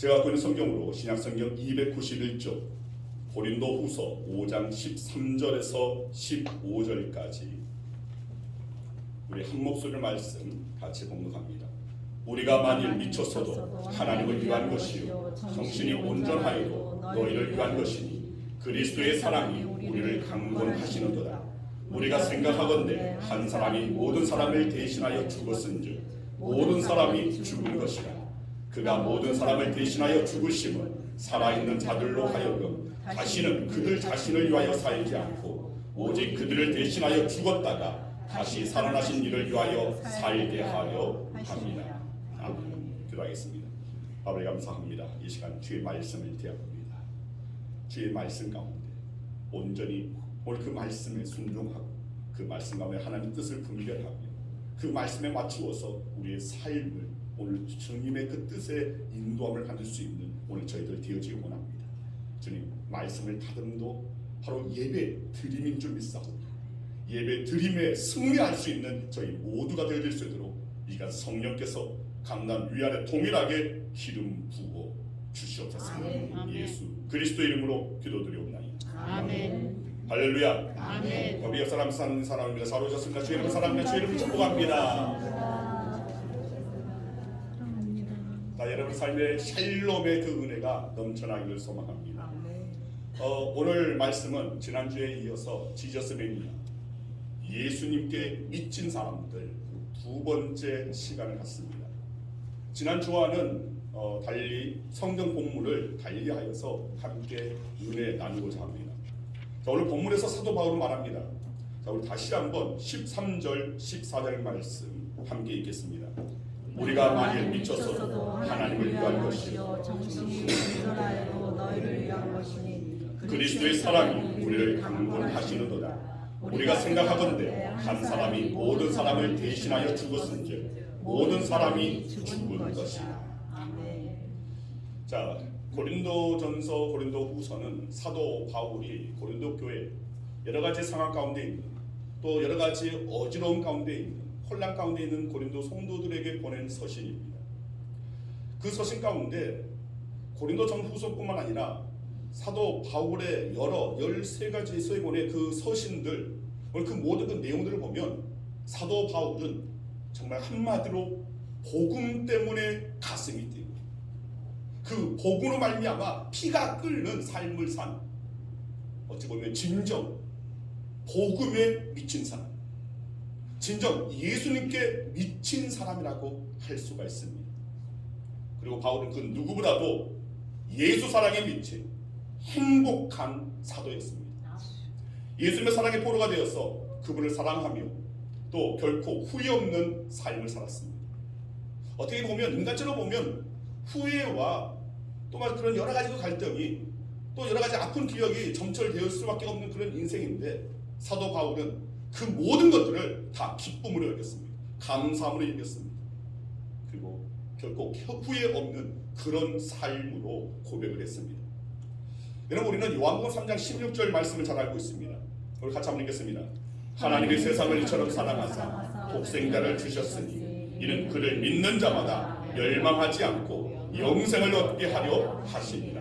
제가 갖고 있는 성경으로 신약성경 291쪽 고린도후서 5장 13절에서 15절까지 우리 한 목소리로 말씀 같이 봉독합니다. 우리가 만일 미쳤어도 하나님을 위한 것이요 정신이 온전하여도 너희를 위한 것이니 그리스도의 사랑이 우리를 강권하시는도다. 우리가 생각하건대 한 사람이 모든 사람을 대신하여 죽었은즉 모든 사람이 죽은 것이라. 그가 모든 사람을 대신하여 죽으심은 살아있는 자들로 하여금 다시는 그들 자신을 위하여 살지 않고 오직 그들을 대신하여 죽었다가 다시 살아나신 이를 위하여 살게 하려 합니다. 아멘. 기도하겠습니다. 아버지 감사합니다. 이 시간 주의 말씀을 대합니다. 주의 말씀 가운데 온전히 오늘 그 말씀에 순종하고 그 말씀 가운데 하나님 뜻을 분별하며 그 말씀에 맞추어서 우리의 삶을 오늘 주님의 그 뜻에 인도함을 가질 수 있는 오늘 저희들 되어지기 원합니다. 주님, 말씀을 다듬도 바로 예배 드림인 줄 믿사오니 예배 드림에 승리할 수 있는 저희 모두가 되어질 수 있도록 이 시간 성령께서 강단 위아래 동일하게 기름 부어 주시옵소서. 예수 그리스도 이름으로 기도드리옵나이다. 아멘. 할렐루야. 아멘. 우리 옆 사람 사는 사람입니다. 사로오셨습니다. 주의 이름을 사랑합니다. 주의 이름을 축복합니다. 자, 여러분 삶의 샬롬의 그 은혜가 넘쳐나기를 소망합니다. 오늘 말씀은 지난주에 이어서 지저스 매니아 예수님께 미친 사람들 두 번째 시간을 갖습니다. 지난주와는 달리 성경 본문을 달리하여서 함께 은혜 나누고자 합니다. 자, 오늘 본문에서 사도 바울은 말합니다. 자, 우리 다시 한번 13절 14절 말씀 함께 읽겠습니다. 우리가 만일 미쳤어도 하나님을 위한 것이요 정신이 온전하여도 너희를 위한 것이니 그리스도의 사랑이 우리를 강권하시는도다. 우리가 생각하건대 한 사람이 모든 사람을 대신하여 죽었은즉 모든 사람이 죽은 것이다. 자, 고린도전서 고린도후서는 사도 바울이 고린도 교회 여러 가지 상황 가운데 있는 또 여러 가지 어지러움 가운데 있는 혼란 가운데 있는 고린도 성도들에게 보낸 서신입니다. 그 서신 가운데 고린도 전후서뿐만 아니라 사도 바울의 여러 13가지 서신의 그 서신들 그 모든 그 내용들을 보면 사도 바울은 정말 한마디로 복음 때문에 가슴이 뛰고 그 복음으로 말미암아 피가 끓는 삶을 산 어찌 보면 진정 복음에 미친 사람 진정 예수님께 미친 사람이라고 할 수가 있습니다. 그리고 바울은 그 누구보다도 예수 사랑에 미친 행복한 사도였습니다. 예수님의 사랑의 포로가 되어서 그분을 사랑하며 또 결코 후회 없는 삶을 살았습니다. 어떻게 보면 인간적으로 보면 후회와 또 그런 여러 가지 갈등이 또 여러 가지 아픈 기억이 점철되을 수밖에 없는 그런 인생인데 사도 바울은 그 모든 것들을 다 기쁨으로 여겼습니다. 감사함으로 여겼습니다. 그리고 결코 후회 없는 그런 삶으로 고백을 했습니다. 여러분, 우리는 요한복음 3장 16절 말씀을 잘 알고 있습니다. 우리 같이 한번 읽겠습니다. 하나님이 세상을 이처럼 사랑하사 독생자를 주셨으니 이는 그를 믿는 자마다 멸망하지 않고 영생을 얻게 하려 하십니다.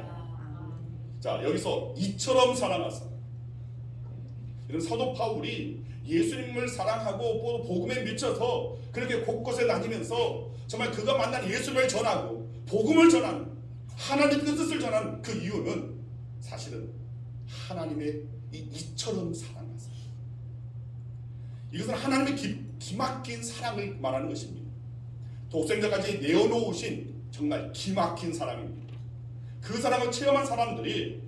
자, 여기서 이처럼 사랑하사 이런 사도 바울이 예수님을 사랑하고 복음에 미쳐서 그렇게 곳곳에 다니면서 정말 그가 만난 예수를 전하고 복음을 전하는 하나님의 뜻을 전하는 그 이유는 사실은 하나님의 이처럼 사랑하사 이것은 하나님의 기막힌 사랑을 말하는 것입니다. 독생자까지 내어놓으신 정말 기막힌 사랑입니다. 그 사랑을 체험한 사람들이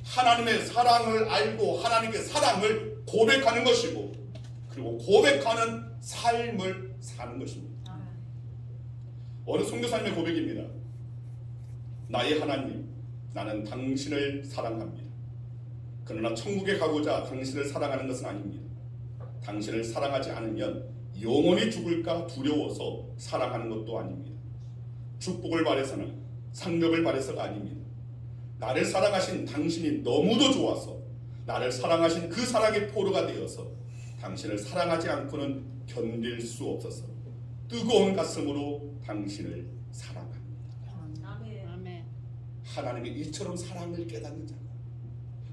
하나님의 사랑을 알고 하나님의 사랑을 고백하는 것이고 그리고 고백하는 삶을 사는 것입니다. 어느 선교사님의 고백입니다. 나의 하나님, 나는 당신을 사랑합니다. 그러나 천국에 가고자 당신을 사랑하는 것은 아닙니다. 당신을 사랑하지 않으면 영원히 죽을까 두려워서 사랑하는 것도 아닙니다. 축복을 바래서는 상급을 바래서가 아닙니다. 나를 사랑하신 당신이 너무도 좋아서 나를 사랑하신 그 사랑의 포로가 되어서 당신을 사랑하지 않고는 견딜 수 없어서 뜨거운 가슴으로 당신을 사랑합니다. 아멘. 하나님의 이처럼 사랑을 깨닫는 자가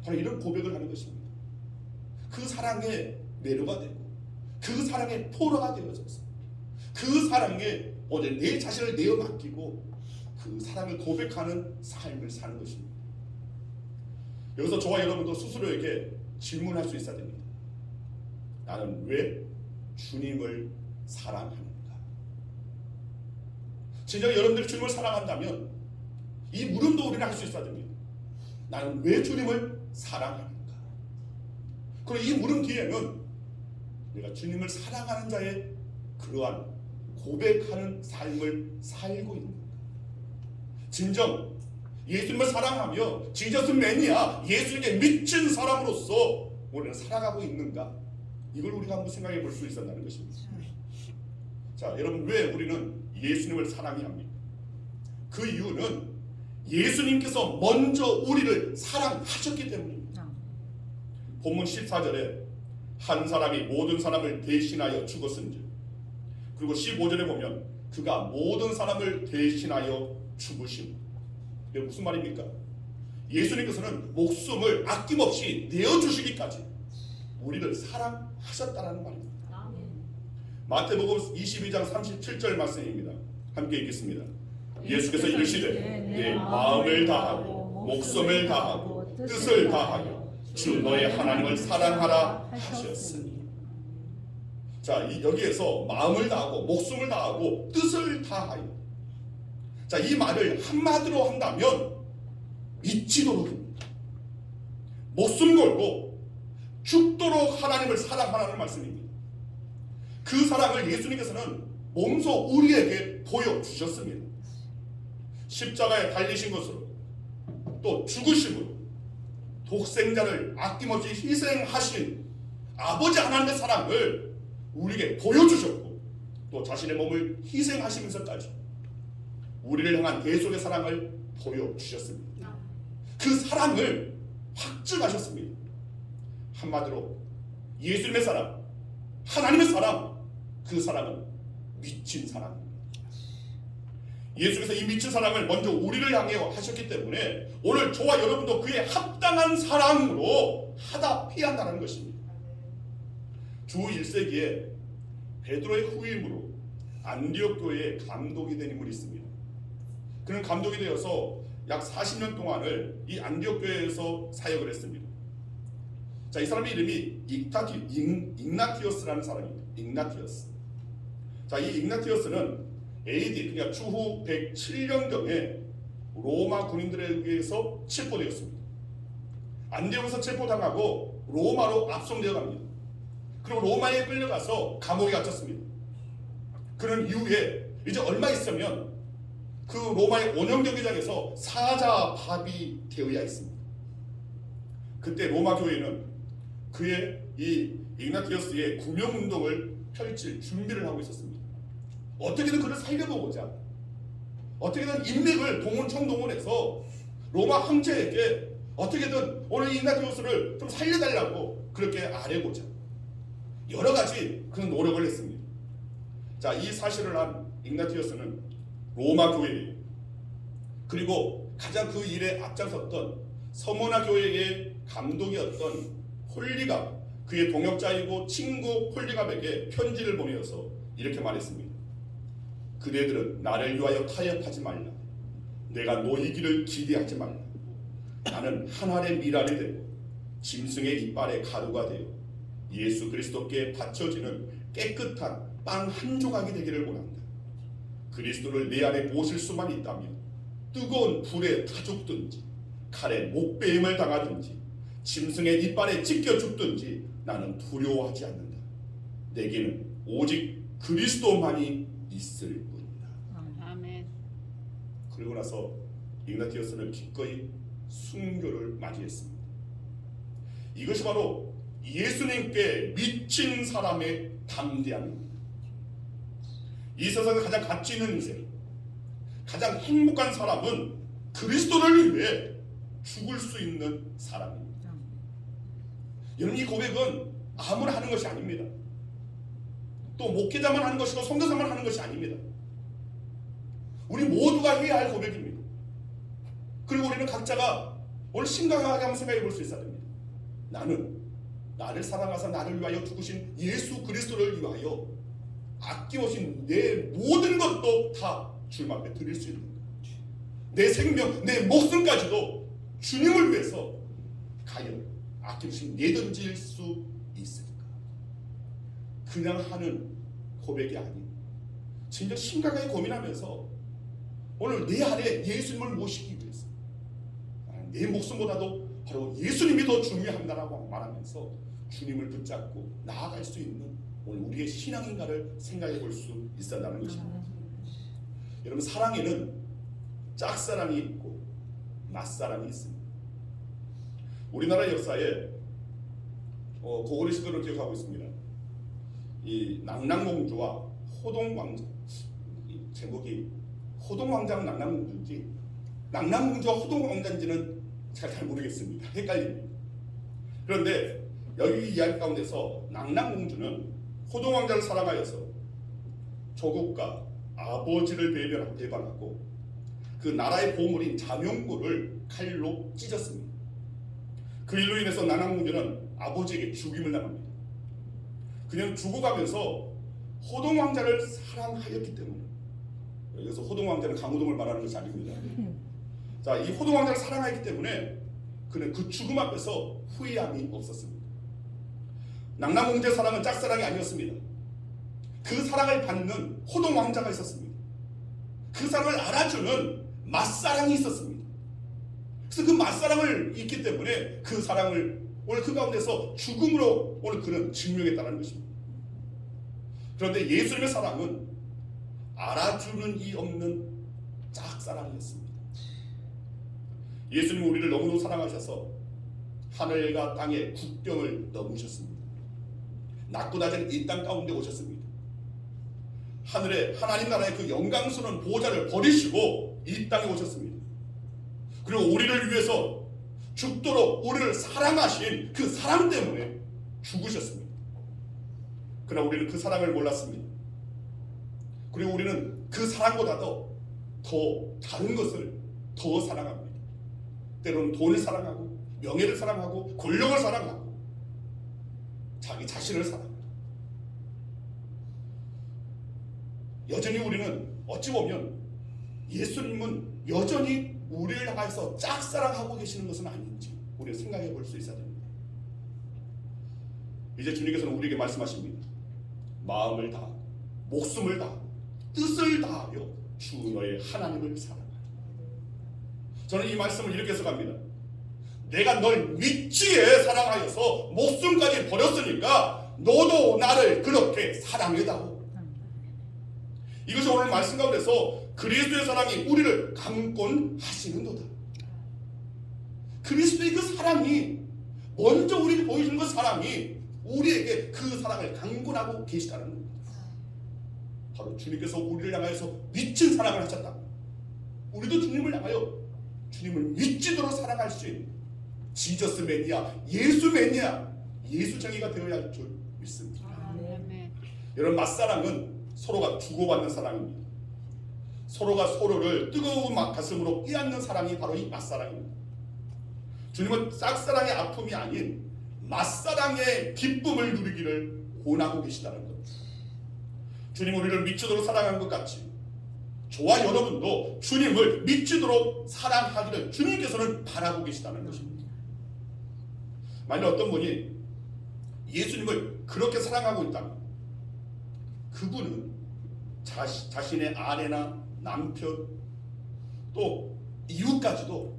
바로 이런 고백을 하는 것입니다. 그 사랑에 매료가 되고 그 사랑에 포로가 되어져서 그 사랑에 오늘 내 자신을 내어 맡기고 그 사랑을 고백하는 삶을 사는 것입니다. 여기서 저와 여러분도 스스로에게 질문할 수 있어야 됩니다. 나는 왜 주님을 사랑하는가? 진짜 여러분들이 주님을 사랑한다면 이 물음도 우리는 할 수 있어야 됩니다. 나는 왜 주님을 사랑하는가? 그리고 이 물음 뒤에는 내가 주님을 사랑하는 자의 그러한 고백하는 삶을 살고 있는가? 진정 예수님을 사랑하며 지저스 매니아 예수님께 미친 사람으로서 우리는 살아가고 있는가? 이걸 우리가 한번 생각해 볼 수 있었다는 것입니다. 자, 여러분 왜 우리는 예수님을 사랑해야 합니까? 그 이유는 예수님께서 먼저 우리를 사랑하셨기 때문입니다. 본문 14절에 한 사람이 모든 사람을 대신하여 죽었은즉, 그리고 15절에 보면 그가 모든 사람을 대신하여 죽으심. 이게 무슨 말입니까? 예수님께서는 목숨을 아낌없이 내어주시기까지 우리를 사랑하셨다는 말입니다. 마태복음 22장 37절 말씀입니다. 함께 읽겠습니다. 예수께서 이르시되 내 마음을 다하고 목숨을 다하고 뜻을 다하여 주 너의 하나님을 사랑하라 하셨으니. 자, 여기에서 마음을 다하고 목숨을 다하고 뜻을 다하여, 자, 이 말을 한마디로 한다면 미치도록입니다. 목숨 걸고 죽도록 하나님을 사랑하라는 말씀입니다. 그 사랑을 예수님께서는 몸소 우리에게 보여주셨습니다. 십자가에 달리신 것으로 또 죽으심으로 독생자를 아낌없이 희생하신 아버지 하나님의 사랑을 우리에게 보여주셨고, 또 자신의 몸을 희생하시면서까지 우리를 향한 대속의 사랑을 보여주셨습니다. 그 사랑을 확증하셨습니다. 한마디로 예수님의 사랑, 하나님의 사랑, 그 사랑은 미친 사랑입니다. 예수께서 이 미친 사랑을 먼저 우리를 향해 하셨기 때문에 오늘 저와 여러분도 그에 합당한 사랑으로 하답해야 한다는 것입니다. 주 1세기에 베드로의 후임으로 안디옥 교회의 감독이 된 인물이 있습니다. 그는 감독이 되어서 약 40년 동안을 이 안디옥 교회에서 사역을 했습니다. 자, 이 사람의 이름이 igna티어스라는 사람입니다. igna티어스. 자, 이 igna티어스는 AD, 그러니까 추후 107년경에 로마 군인들에 의해서 체포되었습니다. 안디옥에서 체포당하고 로마로 압송되어 갑니다. 그리고 로마에 끌려가서 감옥에 갇혔습니다. 그런 이후에 이제 얼마 있으면 그 로마의 원형 경기장에서 사자밥이 되어야 했습니다. 그때 로마 교회는 그의 이 igna티어스의 구명운동을 펼칠 준비를 하고 있었습니다. 어떻게든 그를 살려보고자, 어떻게든 인맥을 총동원해서 로마 황제에게 어떻게든 오늘 igna티어스를 좀 살려달라고 그렇게 아뢰고자 여러 가지 그런 노력을 했습니다. 자, 이 사실을 한 igna티어스는 로마 교회, 그리고 가장 그 일에 앞장섰던 서모나 교회의 감독이었던 홀리갑, 그의 동역자이고 친구 홀리갑에게 편지를 보내어서 이렇게 말했습니다. 그대들은 나를 위하여 타협하지 말라. 내가 놓이기를 기대하지 말라. 나는 하늘의 미랄이 되고 짐승의 이빨의 가루가 되어 예수 그리스도께 바쳐지는 깨끗한 빵 한 조각이 되기를 원한다. 그리스도를 내 안에 모실 수만 있다면 뜨거운 불에 타 죽든지 칼에 목베임을 당하든지 짐승의 이빨에 찢겨 죽든지 나는 두려워하지 않는다. 내게는 오직 그리스도만이 있을 뿐이다. 아멘. 그리고 나서 igna티어스는 기꺼이 순교를 맞이했습니다. 이것이 바로 예수님께 미친 사람의 담대함입니다. 이 세상에 가장 가치 있는 인생, 가장 행복한 사람은 그리스도를 위해 죽을 수 있는 사람입니다. 여러분, 이 고백은 아무나 하는 것이 아닙니다. 또 목회자만 하는 것이고 선교사만 하는 것이 아닙니다. 우리 모두가 해야 할 고백입니다. 그리고 우리는 각자가 오늘 심각하게 한번 생각해 볼 수 있어야 됩니다. 나는 나를 사랑하사 나를 위하여 죽으신 예수 그리스도를 위하여 아낌없이 내 모든 것도 다 주님 앞에 드릴 수 있는 거예요. 내 생명, 내 목숨까지도 주님을 위해서 과연 아낌없이 내던질 수 있을까? 그냥 하는 고백이 아닌 진짜 심각하게 고민하면서 오늘 내 안에 예수님을 모시기 위해서 내 목숨보다도 바로 예수님이 더 중요합니다라고 말하면서 주님을 붙잡고 나아갈 수 있는 오늘 우리의 신앙인가를 생각해 볼 수 있어야하는 것입니다. 여러분, 사랑에는 짝사랑이 있고 맞사랑이 있습니다. 우리나라 역사에 고구려 시대를 기억하고 있습니다. 이 낙랑공주와 호동왕자, 제목이 호동왕자는 낙랑공주인지 낙랑공주와 호동왕자인지는 잘 모르겠습니다. 헷갈립니다. 그런데 여기 이야기 가운데서 낙랑공주는 호동왕자를 사랑하여서 조국과 아버지를 배반하고 그 나라의 보물인 자명고를 칼로 찢었습니다. 그 일로 인해서 낙랑공주는 아버지에게 죽임을 당합니다. 그냥 죽어가면서 호동왕자를 사랑하였기 때문에, 여기서 호동왕자는 강호동을 말하는 것이 아닙니다. 자, 이 호동왕자를 사랑하였기 때문에 그는 그 죽음 앞에서 후회함이 없었습니다. 낙랑공주의 사랑은 짝사랑이 아니었습니다. 그 사랑을 받는 호동왕자가 있었습니다. 그 사랑을 알아주는 맞사랑이 있었습니다. 그래서 그 맞사랑을 있기 때문에 그 사랑을 오늘 그 가운데서 죽음으로 오늘 그는 증명했다는 것입니다. 그런데 예수님의 사랑은 알아주는 이 없는 짝사랑이었습니다. 예수님은 우리를 너무너무 사랑하셔서 하늘과 땅의 국경을 넘으셨습니다. 낮고 낮은 이 땅 가운데 오셨습니다. 하늘의 하나님 나라의 그 영광스러운 보좌를 버리시고 이 땅에 오셨습니다. 그리고 우리를 위해서 죽도록 우리를 사랑하신 그 사랑 때문에 죽으셨습니다. 그러나 우리는 그 사랑을 몰랐습니다. 그리고 우리는 그 사랑보다도 더 다른 것을 더 사랑합니다. 때로는 돈을 사랑하고 명예를 사랑하고 권력을 사랑하고 자기 자신을 사랑합니다. 여전히 우리는 어찌 보면 예수님은 여전히 우리를 향해서 짝사랑하고 계시는 것은 아닌지 우리가 생각해 볼 수 있어야 됩니다. 이제 주님께서는 우리에게 말씀하십니다. 마음을 다, 목숨을 다, 뜻을 다하여 주 너의 하나님을 사랑하라. 저는 이 말씀을 이렇게 해석합니다. 내가 널 믿지에 사랑하여서 목숨까지 버렸으니까 너도 나를 그렇게 사랑해다오. 이것이 오늘 말씀 가운데서 그리스도의 사랑이 우리를 강권 하시는도다. 그리스도의 그 사랑이 먼저 우리에게 보여주는 그 사랑이 우리에게 그 사랑을 강권하고 계시다는 겁니다. 바로 주님께서 우리를 향하여서 미친 사랑을 하셨다. 우리도 주님을 향하여 주님을 미치도록 사랑할 수 있는 지저스 매니아, 예수 매니아, 예수 정의가 되어야 할 줄 믿습니다. 여러분, 맞사랑은 서로가 주고받는 사랑입니다. 서로가 서로를 뜨거운 가슴으로 끼얹는 사랑이 바로 이 맞사랑입니다. 주님은 짝사랑의 아픔이 아닌 맞사랑의 기쁨을 누리기를 원하고 계시다는 것. 주님 우리를 미치도록 사랑한 것 같이 저와 여러분도 주님을 미치도록 사랑하기를 주님께서는 바라고 계시다는 것입니다. 만약 어떤 분이 예수님을 그렇게 사랑하고 있다면 그분은 자신의 아내나 남편 또 이웃까지도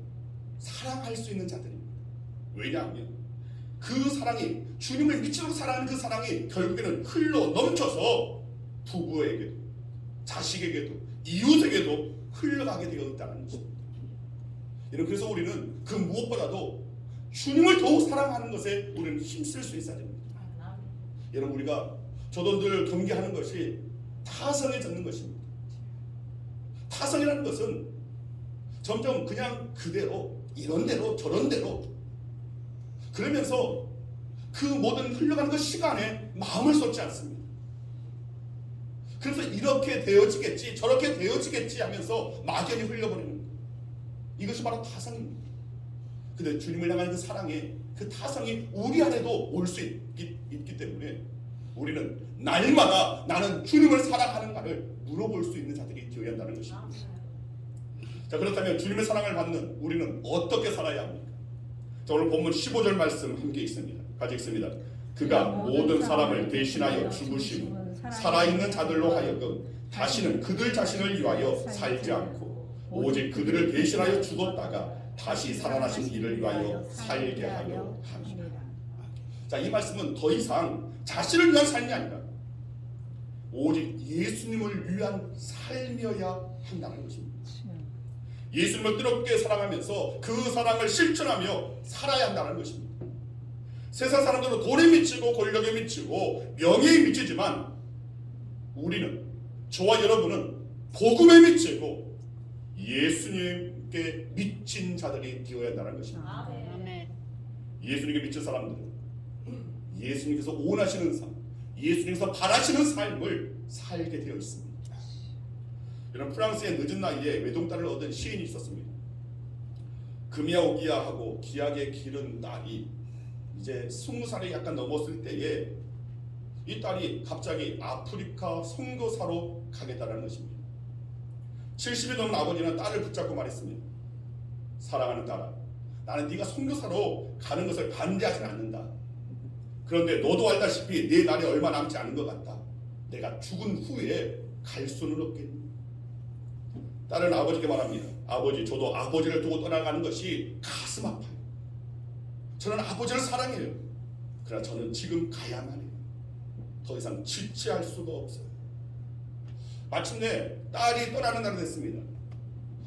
사랑할 수 있는 자들입니다. 왜냐하면 그 사랑이 주님을 미치도록 사랑하는 그 사랑이 결국에는 흘러 넘쳐서 부부에게도 자식에게도 이웃에게도 흘러가게 되어 있다는 것입니다. 여러분, 그래서 우리는 그 무엇보다도 주님을 더욱 사랑하는 것에 우리는 힘쓸 수 있어야 됩니다. 여러분, 우리가 저도 늘 경계하는 것이 타성해졌는 것입니다. 타성이라는 것은 점점 그냥 그대로 이런 대로 저런 대로 그러면서 그 모든 흘러가는 그 시간에 마음을 쏟지 않습니다. 그래서 이렇게 되어지겠지 저렇게 되어지겠지 하면서 막연히 흘려버리는 거예요. 이것이 바로 타성입니다. 근데 주님을 향한 그 사랑에 그 타성이 우리 안에도 올 수 있기 때문에 우리는 날마다 나는 주님을 사랑하는가를 물어볼 수 있는 자들이 되어야 한다는 것입니다. 자, 그렇다면 주님의 사랑을 받는 우리는 어떻게 살아야 합니까? 자, 오늘 본문 15절 말씀 함께 있습니다. 같이 읽습니다. 그가 모든 사람을 대신하여 죽으시고 살아있는 자들로 하여금 다시는 그들 자신을 위하여 살지 않고 오직 그들을 대신하여 죽었다가 다시 살아나신 이를 위하여 살게 하려 합니다. 자, 이 말씀은 더 이상 자신을 위한 삶이 아니라 오직 예수님을 위한 삶이어야 한다는 것입니다. 예수님을 뜨겁게 사랑하면서 그 사랑을 실천하며 살아야 한다는 것입니다. 세상 사람들은 돈에 미치고 권력에 미치고 명예에 미치지만 우리는, 저와 여러분은 복음에 미치고 예수님께 미친 자들이 되어야 한다는 것입니다. 예수님께 미친 사람들은 예수님께서 원하시는 삶, 예수님께서 바라시는 삶을 살게 되어 있습니다. 여러분, 프랑스의 늦은 나이에 외동딸을 얻은 시인이 있었습니다. 금이야 오기야 하고 기약에 기른 딸이 이제 20살이 약간 넘었을 때에 이 딸이 갑자기 아프리카 선교사로 가겠다는 것입니다. 70이 넘은 아버지는 딸을 붙잡고 말했습니다. 사랑하는 딸아, 나는 네가 선교사로 가는 것을 반대하지는 않는다. 그런데 너도 알다시피 내 날이 얼마 남지 않은 것 같다. 내가 죽은 후에 갈 수는 없겠니? 딸은 아버지께 말합니다. 아버지, 저도 아버지를 두고 떠나가는 것이 가슴 아파요. 저는 아버지를 사랑해요. 그러나 저는 지금 가야만 해요. 더 이상 지체할 수가 없어요. 마침내 딸이 떠나는 날이 됐습니다.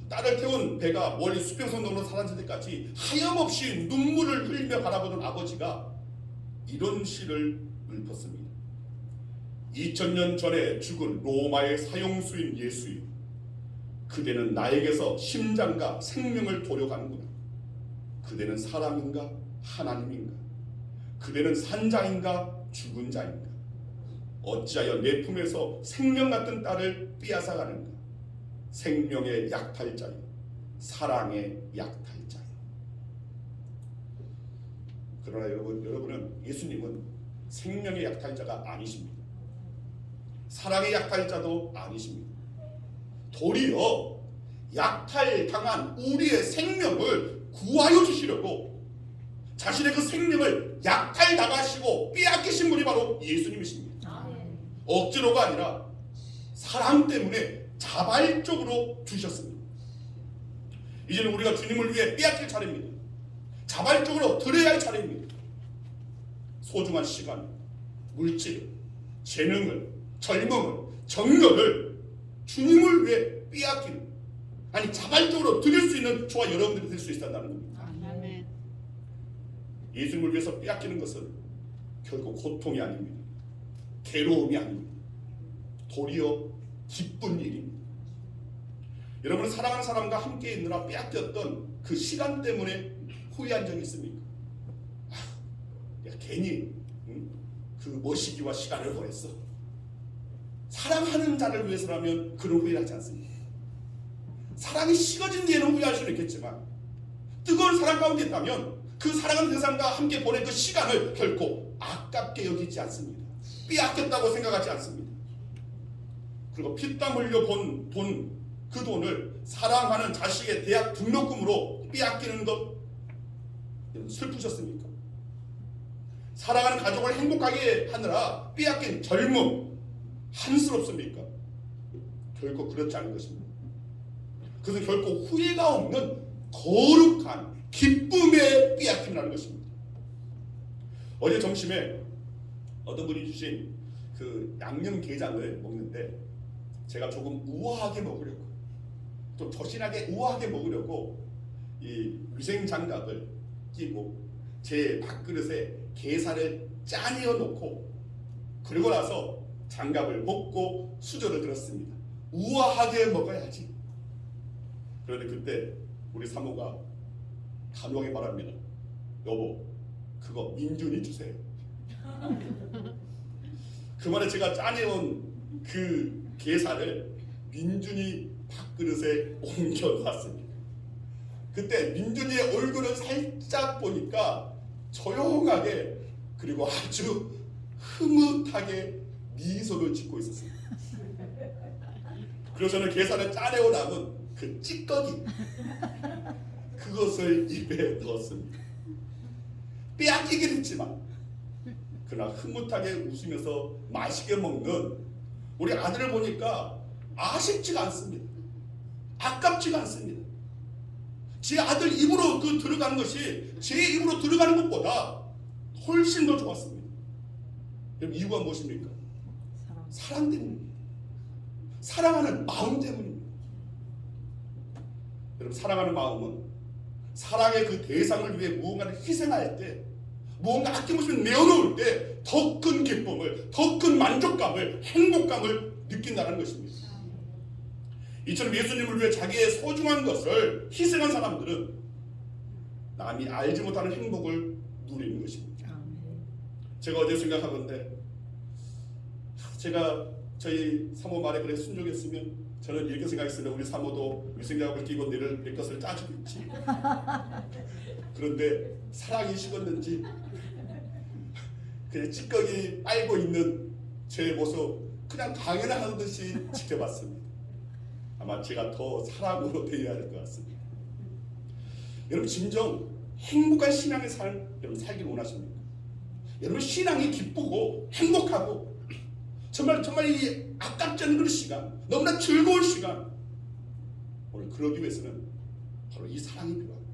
딸을 태운 배가 멀리 수평선동으로 사라질 때까지 하염없이 눈물을 흘리며 바라보던 아버지가 이런 시를 읊었습니다. 2000년 전에 죽은 로마의 사형수인 예수여, 그대는 나에게서 심장과 생명을 도려가는구나. 그대는 사람인가 하나님인가? 그대는 산자인가 죽은 자인가? 어찌하여 내 품에서 생명 같은 딸을 빼앗아가는가? 생명의 약탈자여, 사랑의 약탈자여. 그러나 여러분은, 예수님은 생명의 약탈자가 아니십니다. 사랑의 약탈자도 아니십니다. 도리어 약탈당한 우리의 생명을 구하여 주시려고 자신의 그 생명을 약탈당하시고 빼앗기신 분이 바로 예수님이십니다. 억지로가 아니라 사랑 때문에 자발적으로 주셨습니다. 이제는 우리가 주님을 위해 빼앗길 차례입니다. 자발적으로 드려야 할 차례입니다. 소중한 시간, 물질, 재능을, 젊음을, 정열을 주님을 위해 빼앗기는, 아니 자발적으로 드릴 수 있는 저와 여러분들이 될 수 있다는 겁니다. 예수님을 위해서 빼앗기는 것은 결코 고통이 아닙니다. 괴로움이 아닙니다. 도리어 기쁜 일입니다. 여러분은 사랑하는 사람과 함께 있느라 빼앗겼던 그 시간 때문에 후회한 적이 있습니까? 괜히 그 머시기와 시간을 보냈어. 사랑하는 자를 위해서라면 그런 후회를 하지 않습니다. 사랑이 식어진 뒤에는 후회할 수는 있겠지만 뜨거운 사랑 가운데 있다면 그 사랑하는 대상과 함께 보낸 그 시간을 결코 아깝게 여기지 않습니다. 빼앗겼다고 생각하지 않습니다. 그리고 피땀 흘려 본 돈, 그 돈을 사랑하는 자식의 대학 등록금으로 빼앗기는 것 슬프셨습니까? 사랑하는 가족을 행복하게 하느라 빼앗긴 젊음 한스럽습니까? 결코 그렇지 않은 것입니다. 그것은 결코 후회가 없는 거룩한 기쁨의 빼앗김이라는 것입니다. 어제 점심에 어떤 분이 주신 그 양념게장을 먹는데 제가 조금 우아하게 먹으려고, 좀 조신하게 우아하게 먹으려고 이 위생장갑을 끼고 제 밥그릇에 게살을 짜내어 놓고 그리고 나서 장갑을 벗고 수저를 들었습니다. 우아하게 먹어야지. 그런데 그때 우리 사모가 단호하게 말합니다. 여보, 그거 민준이 주세요. 그 말에 제가 짜내온 그 게살을 민준이 밥그릇에 옮겨 놨습니다. 그때 민준이의 얼굴을 살짝 보니까 조용하게 그리고 아주 흐뭇하게 미소를 짓고 있었어요. 그래서 저는 계산을 짜내고 남은 그 찌꺼기 그것을 입에 넣었습니다. 빼앗기긴 했지만 그러나 흐뭇하게 웃으면서 맛있게 먹는 우리 아들을 보니까 아쉽지가 않습니다. 아깝지가 않습니다. 제 아들 입으로 들어가는 것이 제 입으로 들어가는 것보다 훨씬 더 좋았습니다. 여러분, 이유가 무엇입니까? 사랑 때문입니다. 사랑하는 마음 때문입니다. 여러분, 사랑하는 마음은 사랑의 그 대상을 위해 무언가를 희생할 때, 무언가 아낌없이 내어놓을 때 더 큰 기쁨을, 더 큰 만족감을, 행복감을 느낀다는 것입니다. 이처럼 예수님을 위해 자기의 소중한 것을 희생한 사람들은 남이 알지 못하는 행복을 누리는 것입니다. 제가 어제 생각하건대 제가 저희 사모 말에 그래 순종했으면 저는 이렇게 생각했습니다. 우리 사모도 위생약을 끼고 내를 내 것을 짜주겠지. 그런데 사랑이 식었는지 그냥 찌꺼기 빨고 있는 제 모습 그냥 당연한 듯이 지켜봤습니다. 아마 제가 더 사랑으로 대해야 할 것 같습니다. 여러분, 진정 행복한 신앙의 삶 여러분 살기를 원하십니까? 여러분, 신앙이 기쁘고 행복하고 정말 이 아깝지 않은 그런 시간, 너무나 즐거운 시간, 오늘 그러기 위해서는 바로 이 사랑이 필요합니다.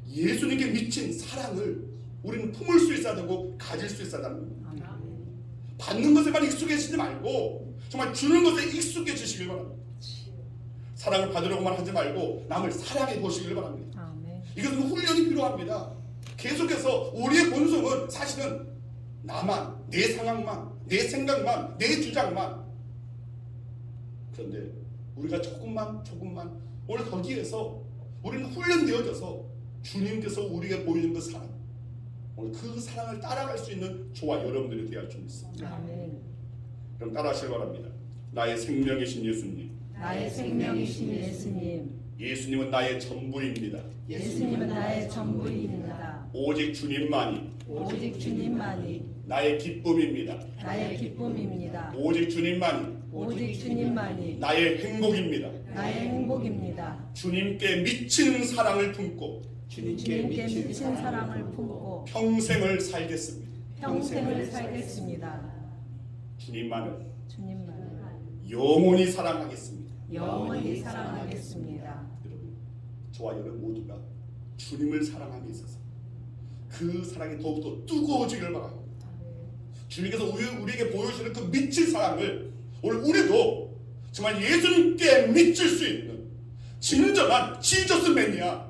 예수님께 미친 사랑을 우리는 품을 수 있어야 되고 가질 수 있어야 합니다. 받는 것에만 익숙해지지 말고 정말 주는 것에 익숙해지시길 바랍니다. 사랑을 받으려고만 하지 말고 남을 사랑해 보시길 바랍니다. 이것은 훈련이 필요합니다. 계속해서 우리의 본성은 사실은 나만, 내 상황만, 내 생각만, 내 주장만. 그런데 우리가 조금만 오늘 거기에서 우리는 훈련되어져서 주님께서 우리에게 보이는 그 사랑, 오늘 그 사랑을 따라갈 수 있는 저와 여러분들이 되어야 좀 있습니다. 그럼 따라하시기 바랍니다. 나의 생명이신 예수님. 나의 생명이신 예수님. 예수님은 나의 전부입니다. 예수님은 나의 전부입니다. 오직 주님만이 오직 주님만이 나의 기쁨입니다. 나의 기쁨입니다. 오직 주님만이 오직 주님만이 나의 행복입니다. 나의 행복입니다. 주님께 미친 사랑을 품고 주님께 미친 사랑을 품고 평생을 살겠습니다. 평생을 살겠습니다. 주님만을 주님만을 영원히 사랑하겠습니다. 영원히 사랑하겠습니다. 여러분, 저와 여러분 모두가 주님을 사랑함에 있어서 그 사랑이 더욱더 뜨거워지길 바랍니다. 주님께서 우리에게 보여주시는 그 미친 사랑을 오늘 우리도 정말 예수님께 미칠 수 있는 진정한 지저스 매니아,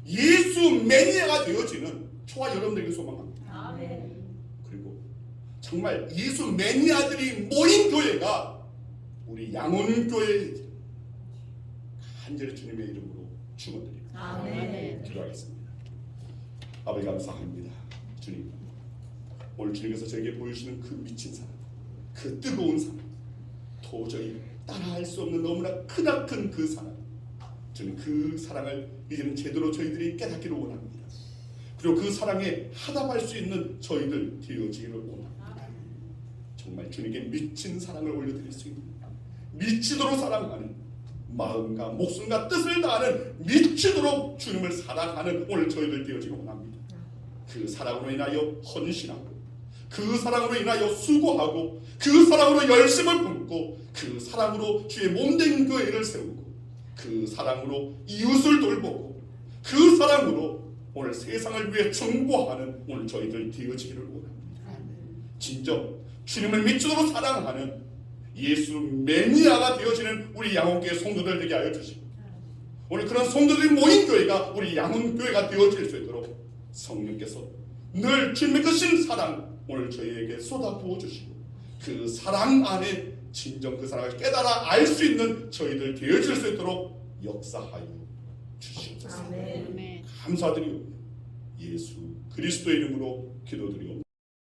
예수 매니아가 되어지는 저와 여러분들에게 소망합니다. 아멘. 그리고 정말 예수 매니아들이 모인 교회가 우리 양원교회 간절히 주님의 이름으로 축원드립니다. 아멘. 기도하겠습니다. 아버지, 감사합니다. 주님, 오늘 주님께서 저에게 보여주시는 그 미친 사랑, 그 뜨거운 사랑, 도저히 따라할 수 없는 너무나 크나큰 그 사랑, 주님, 그 사랑을 이제는 제대로 저희들이 깨닫기를 원합니다. 그리고 그 사랑에 하답할 수 있는 저희들 되어지기를 원합니다. 정말 주님께 미친 사랑을 올려드릴 수 있는, 미치도록 사랑하는 마음과 목숨과 뜻을 다하는, 미치도록 주님을 사랑하는 오늘 저희들 되어지기 원합니다. 그 사랑으로 인하여 헌신하고, 그 사랑으로 인하여 수고하고, 그 사랑으로 열심을 품고, 그 사랑으로 주의 몸된 교회를 세우고, 그 사랑으로 이웃을 돌보고, 그 사랑으로 오늘 세상을 위해 중보하는 오늘 저희들 되어지기를 원합니다. 진정 주님을 미치도록 사랑하는 예수 매니아가 되어지는 우리 양원교회 성도들 되게 하여 주시고, 오늘 그런 성도들이 모인 교회가 우리 양원교회가 되어질 수 있도록 성령께서 늘 주님의 그 신 사랑 오늘 저희에게 쏟아 부어주시고, 그 사랑 안에 진정 그 사랑을 깨달아 알 수 있는 저희들 되어질 수 있도록 역사하여 주시옵소서. 아멘. 감사드리옵니다. 예수 그리스도의 이름으로 기도드리옵니다.